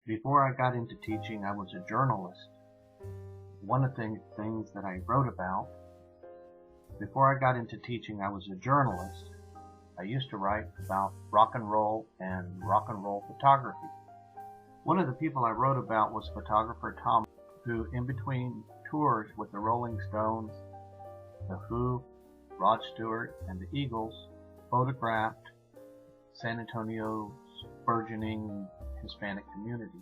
Before I got into teaching, I was a journalist. One of the things that I wrote about, before I got into teaching, I was a journalist. I used to write about rock and roll photography. One of the people I wrote about was photographer Tom, who in between tours with the Rolling Stones, The Who, Rod Stewart, and the Eagles, photographed San Antonio's burgeoning Hispanic community.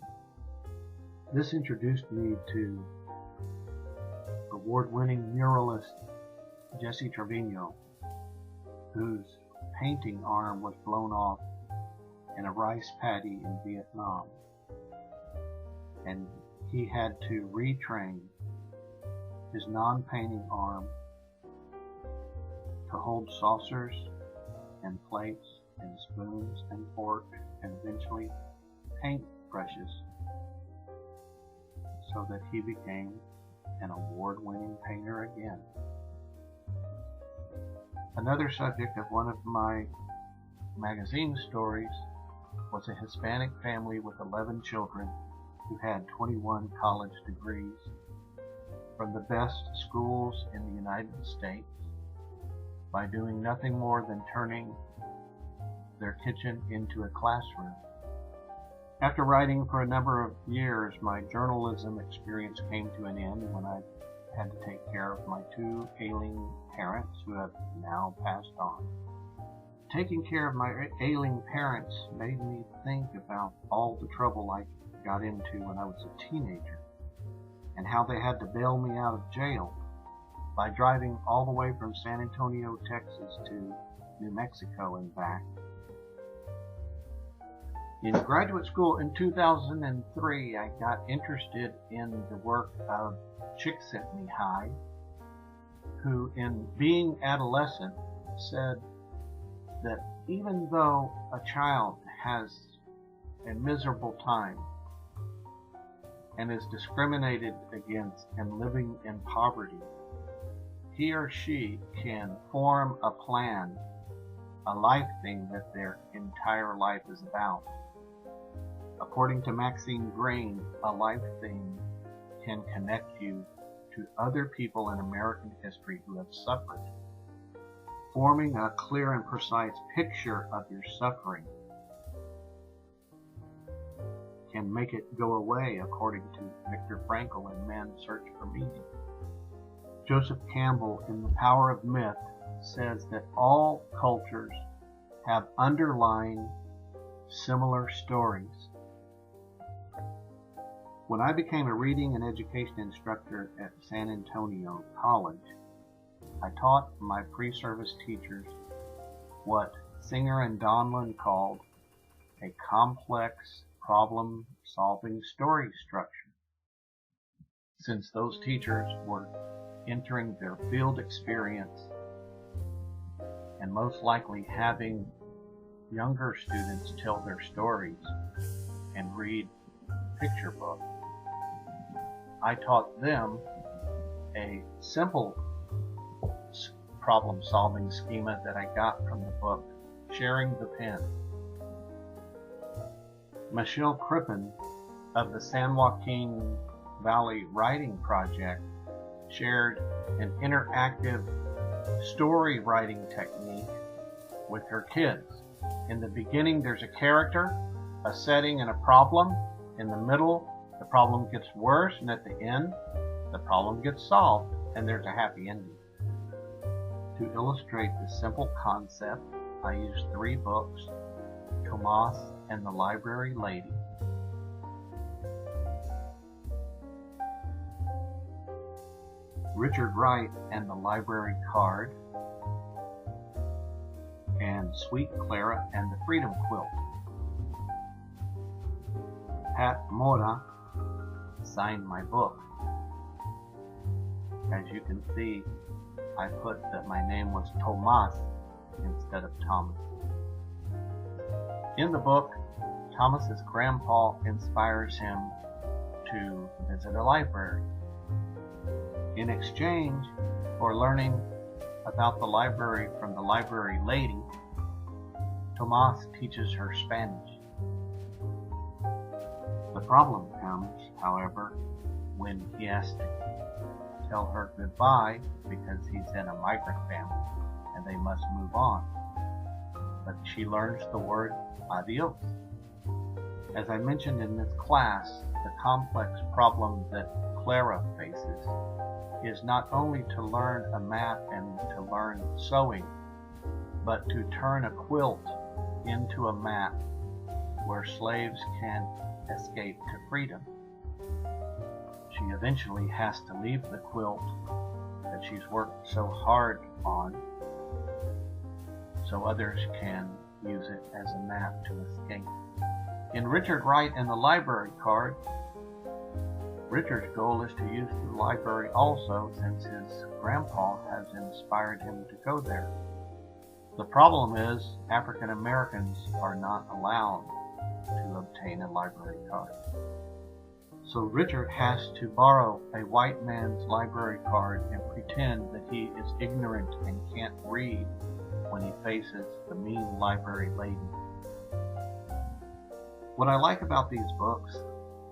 This introduced me to award-winning muralist Jesse Trevino, whose painting arm was blown off in a rice paddy in Vietnam, and he had to retrain his non-painting arm to hold saucers and plates and spoons and forks and eventually paint brushes, so that he became an award-winning painter again. Another subject of one of my magazine stories was a Hispanic family with 11 children who had 21 college degrees from the best schools in the United States by doing nothing more than turning their kitchen into a classroom. After writing for a number of years, my journalism experience came to an end when I had to take care of my two ailing parents who have now passed on. Taking care of my ailing parents made me think about all the trouble I got into when I was a teenager and how they had to bail me out of jail by driving all the way from San Antonio, Texas to New Mexico and back. In graduate school in 2003, I got interested in the work of Csikszentmihalyi, who in Being Adolescent said that even though a child has a miserable time and is discriminated against and living in poverty, he or she can form a plan, a life thing that their entire life is about. According to Maxine Greene, a life thing can connect you to other people in American history who have suffered. Forming a clear and precise picture of your suffering can make it go away, according to Viktor Frankl in Man's Search for Meaning. Joseph Campbell in The Power of Myth says that all cultures have underlying similar stories. When I became a reading and education instructor at San Antonio College, I taught my pre-service teachers what Singer and Donlan called a complex problem-solving story structure. Since those teachers were entering their field experience and most likely having younger students tell their stories and read picture books, I taught them a simple problem-solving schema that I got from the book Sharing the Pen. Michelle Crippen of the San Joaquin Valley Writing Project shared an interactive story writing technique with her kids. In the beginning, there's a character, a setting, and a problem. In the middle, the problem gets worse, and at the end, the problem gets solved, and there's a happy ending. To illustrate this simple concept, I used 3 books, Tomas and the Library Lady, Richard Wright and the Library Card, and Sweet Clara and the Freedom Quilt. Pat Mora signed my book. As you can see, I put that my name was Tomas instead of Thomas. In the book, Thomas's grandpa inspires him to visit a library. In exchange for learning about the library from the library lady, Tomas teaches her Spanish. The problem comes, however, when he has to tell her goodbye because he's in a migrant family and they must move on. But she learns the word adios. As I mentioned in this class, the complex problem that Clara faces is not only to learn a map and to learn sewing, but to turn a quilt into a map where slaves can escape to freedom. She eventually has to leave the quilt that she's worked so hard on so others can use it as a map to escape. In Richard Wright and the Library Card, Richard's goal is to use the library also, since his grandpa has inspired him to go there. The problem is African Americans are not allowed to obtain a library card. So Richard has to borrow a white man's library card and pretend that he is ignorant and can't read when he faces the mean library lady. What I like about these books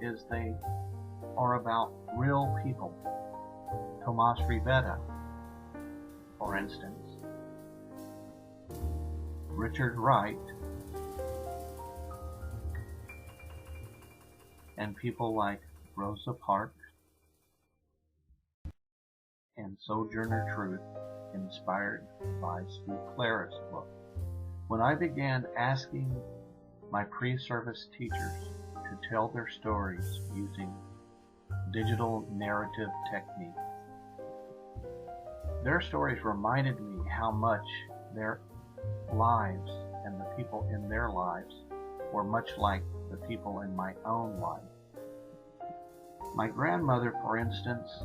is they are about real people. Tomas Rivera, for instance. Richard Wright, and people like Rosa Parks and Sojourner Truth, inspired by Sue Clara's book. When I began asking my pre-service teachers to tell their stories using digital narrative techniques, their stories reminded me how much their lives and the people in their lives were much like the people in my own life. My grandmother, for instance,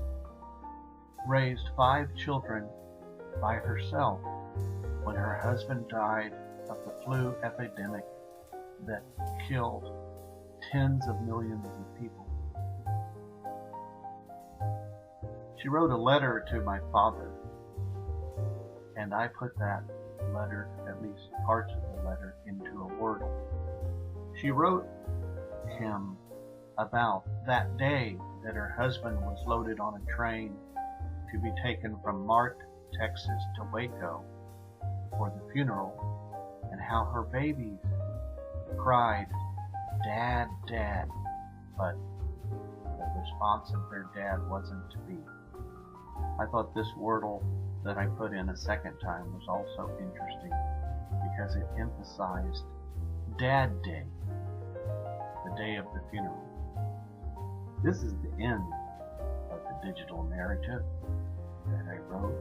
raised 5 children by herself when her husband died of the flu epidemic that killed tens of millions of people. She wrote a letter to my father, and I put that letter, at least parts of the letter, into a Wordle. She wrote him about that day that her husband was loaded on a train to be taken from Mart, Texas to Waco for the funeral, and how her babies cried, "Dad, Dad," but the response of their dad wasn't to be. I thought this Wordle that I put in a second time was also interesting because it emphasized Dad Day, the day of the funeral. This is the end of the digital narrative that I wrote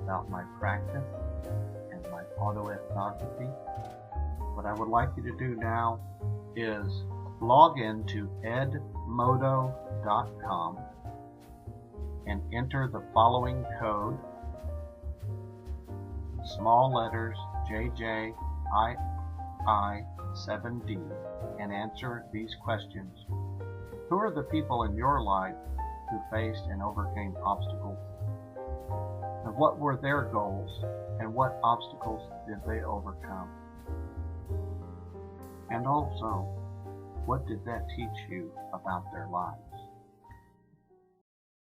about my practice and my autoethnography. What I would like you to do now is log in to edmodo.com and enter the following code, small letters JJII7D, and answer these questions. Who are the people in your life who faced and overcame obstacles? And what were their goals, and what obstacles did they overcome? And also, what did that teach you about their lives?